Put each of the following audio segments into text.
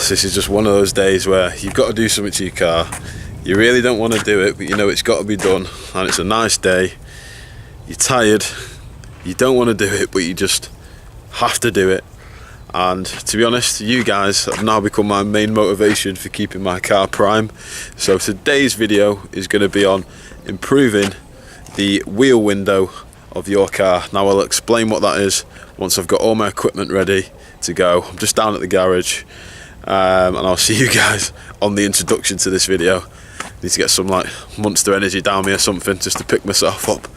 This is just one of those days where you've got to do something to your car. You really don't want to do it, but you know it's got to be done, and it's a nice day. You're tired, you don't want to do it, but you just have to do it. And to be honest, you guys have now become my main motivation for keeping my car prime. So today's video is going to be on improving the wheel window of your car. Now I'll explain what that is once I've got all my equipment ready to go. I'm just down at the garage, and I'll see you guys on the introduction to this video. Need to get some like Monster Energy down me or something just to pick myself up.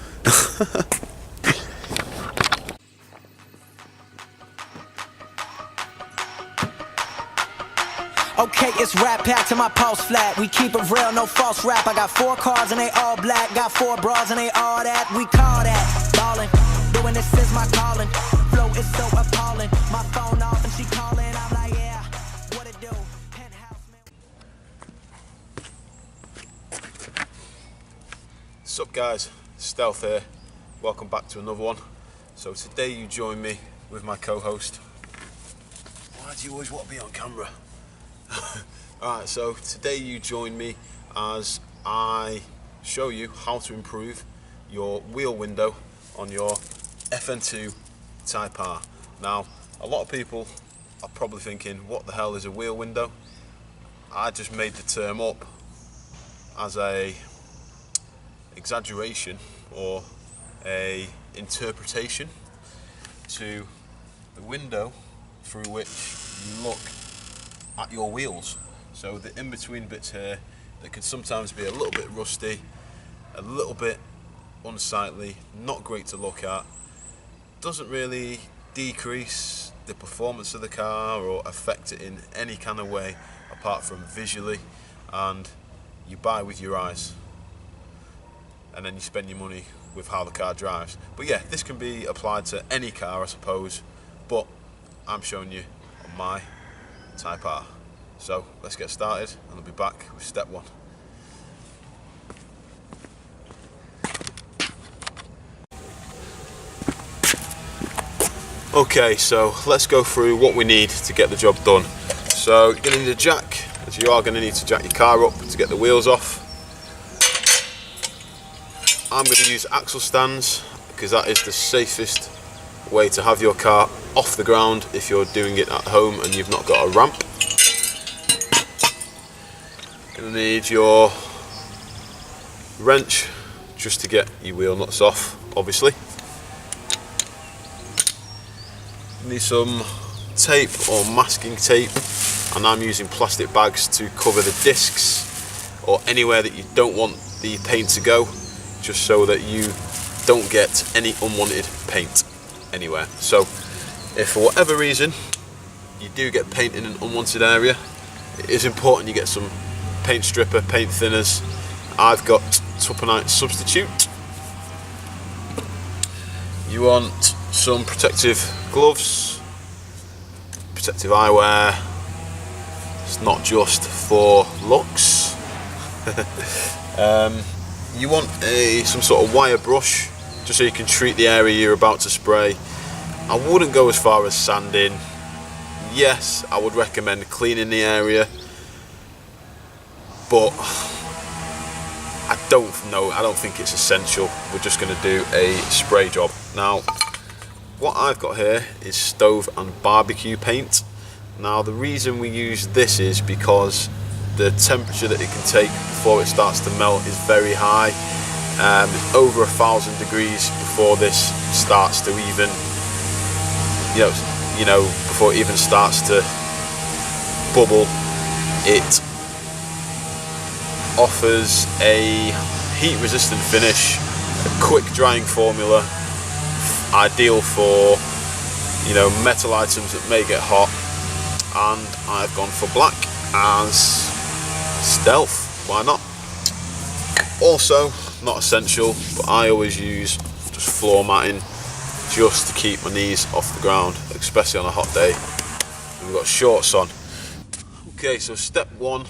Okay, it's rap pack to my pulse flat. We keep it real, no false rap. I got 4 cars and they all black. Got 4 bras and they all that. We call that ballin'. Doing this is my calling. Flow is so appalling. My phone off and she calling. I'm like, yeah, what it do? Penthouse. What's up guys, Stealth here. Welcome back to another one. So today you join me with my co-host. Why do you always want to be on camera? Alright, so today you join me as I show you how to improve your wheel window on your FN2 TYPE-R. Now, a lot of people are probably thinking, what the hell is a wheel window? I just made the term up as a exaggeration or a interpretation to the window through which you look at your wheels. So the in-between bits here that can sometimes be a little bit rusty, a little bit unsightly, not great to look at, doesn't really decrease the performance of the car or affect it in any kind of way apart from visually, and you buy with your eyes and then you spend your money with how the car drives. But yeah, this can be applied to any car I suppose, but I'm showing you on my TYPE-R. So let's get started and I'll be back with step 1. Okay, so let's go through what we need to get the job done. So you're going to need a jack, as you are going to need to jack your car up to get the wheels off. I'm going to use axle stands because that is the safest way to have your car off the ground if you're doing it at home and you've not got a ramp. Going to need your wrench just to get your wheel nuts off, obviously. Need some tape or masking tape, and I'm using plastic bags to cover the discs or anywhere that you don't want the paint to go, just so that you don't get any unwanted paint anywhere. So if for whatever reason you do get paint in an unwanted area, it is important you get some paint stripper, paint thinners. I've got Tupperite Substitute. You want some protective gloves, protective eyewear. It's not just for looks. You want some sort of wire brush just so you can treat the area you're about to spray. I wouldn't go as far as sanding. Yes, I would recommend cleaning the area, but I don't think it's essential. We're just going to do a spray job. Now, what I've got here is stove and barbecue paint. Now, the reason we use this is because the temperature that it can take before it starts to melt is very high. It's over 1,000 degrees before this starts to even, before it even starts to bubble. It offers a heat-resistant finish, a quick drying formula, ideal for metal items that may get hot, and I've gone for black as stealth. Why not? Also, not essential, but I always use just floor matting just to keep my knees off the ground, especially on a hot day. We've got shorts on. Okay, so step 1,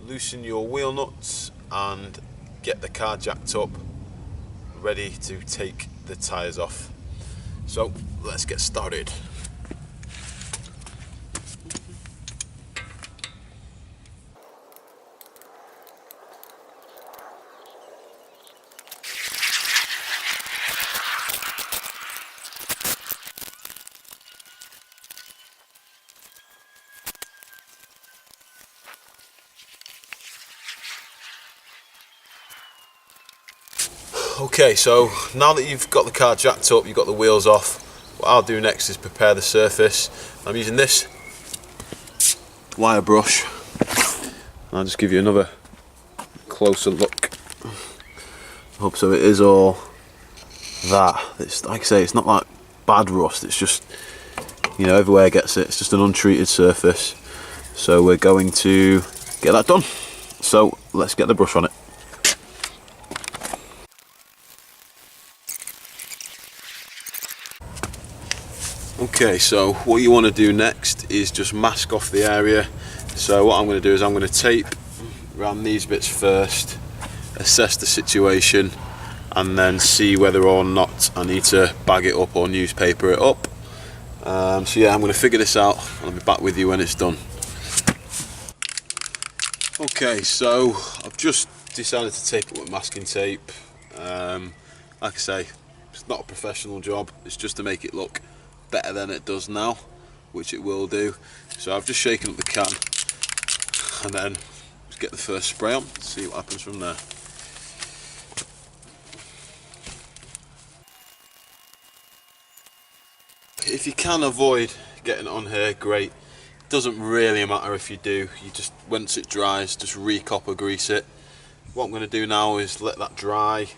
loosen your wheel nuts and get the car jacked up, ready to take the tyres off. So let's get started. Okay, so now that you've got the car jacked up, you've got the wheels off, what I'll do next is prepare the surface. I'm using this wire brush. I'll just give you another closer look. Hope so. It is all that. It's like I say, it's not like bad rust. It's just, you know, everywhere gets it. It's just an untreated surface. So we're going to get that done. So let's get the brush on it. Okay, so what you want to do next is just mask off the area. So what I'm going to do is I'm going to tape around these bits first, assess the situation, and then see whether or not I need to bag it up or newspaper it up. So yeah, I'm going to figure this out and I'll be back with you when it's done. Okay, so I've just decided to tape it with masking tape. Like I say, it's not a professional job, it's just to make it look better than it does now, which it will do. So I've just shaken up the can and then just get the first spray on, see what happens from there. If you can avoid getting it on here, great. It doesn't really matter if you do. You just, once it dries, just re-copper grease it. What I'm going to do now is let that dry,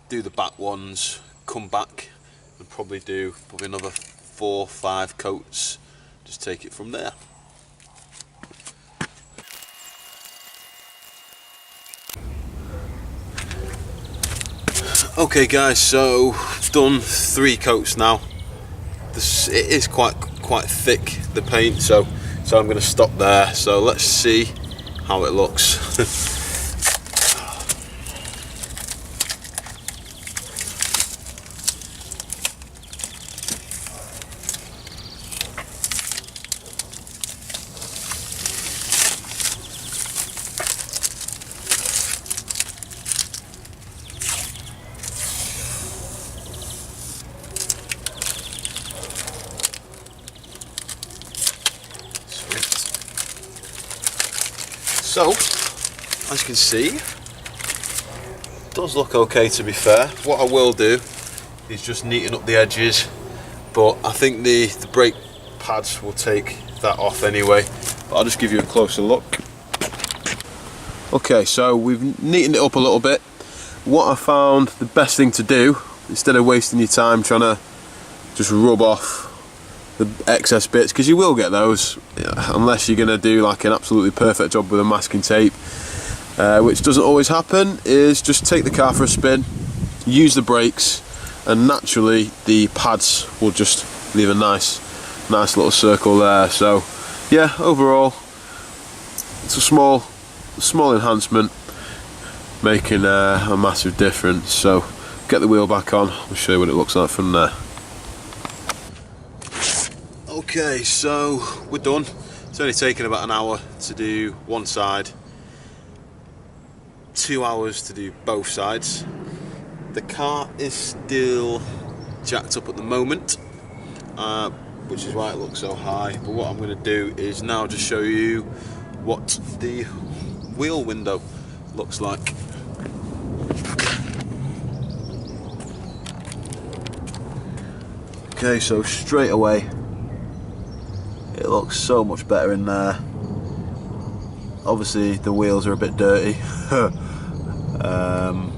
do the back ones, come back and probably do another 4 or 5 coats, just take it from there. Okay guys, so I've done 3 coats now. It is quite thick, the paint, so I'm going to stop there. So let's see how it looks. So, as you can see, it does look okay, to be fair. What I will do is just neaten up the edges, but I think the brake pads will take that off anyway. But I'll just give you a closer look. Okay, so we've neatened it up a little bit. What I found the best thing to do, instead of wasting your time trying to just rub off the excess bits, because you will get those unless you're going to do like an absolutely perfect job with a masking tape, which doesn't always happen, is just take the car for a spin, use the brakes, and naturally the pads will just leave a nice little circle there. So yeah, overall it's a small enhancement, making a massive difference. So get the wheel back on, I'll show you what it looks like from there. Okay, so we're done. It's only taken about an hour to do one side, 2 hours to do both sides. The car is still jacked up at the moment, which is why it looks so high. But what I'm going to do is now just show you what the wheel window looks like. Okay, so straight away it looks so much better in there. Obviously the wheels are a bit dirty,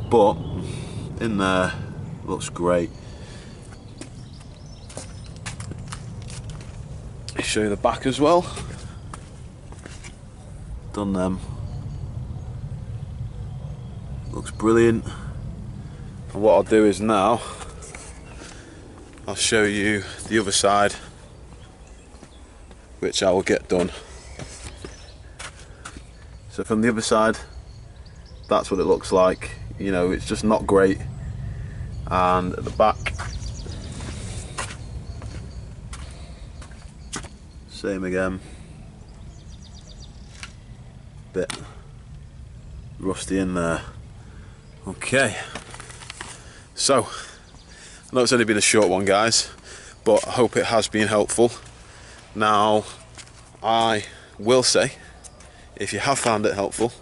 but in there it looks great. I'll show you the back as well. Done them. Looks brilliant. And what I'll do is now I'll show you the other side, which I will get done. So from the other side, that's what it looks like. You know, it's just not great. And at the back, same again. Bit rusty in there. Okay, so I know it's only been a short one, guys, but I hope it has been helpful. Now, I will say, if you have found it helpful,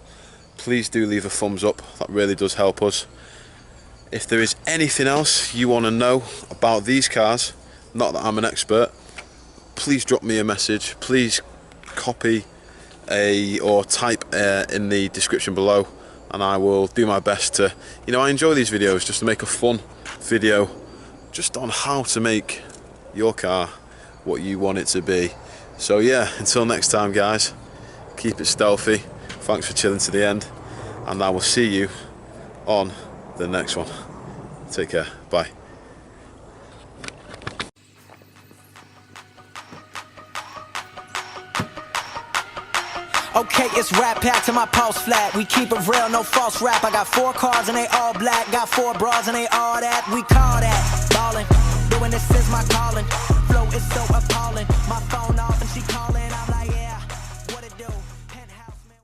please do leave a thumbs up. That really does help us. If there is anything else you want to know about these cars, not that I'm an expert, please drop me a message. Please copy or type in the description below, and I will do my best to, you know, I enjoy these videos just to make a fun video just on how to make your car what you want it to be. So yeah, until next time guys, keep it stealthy. Thanks for chilling to the end, and I will see you on the next one. Take care, bye. Okay, it's rap packed to my pulse flat. We keep it real, no false rap. I got 4 cars and they all black. Got 4 bras and they all that. We call that ballin'. Doing this is my calling. Flow is so up.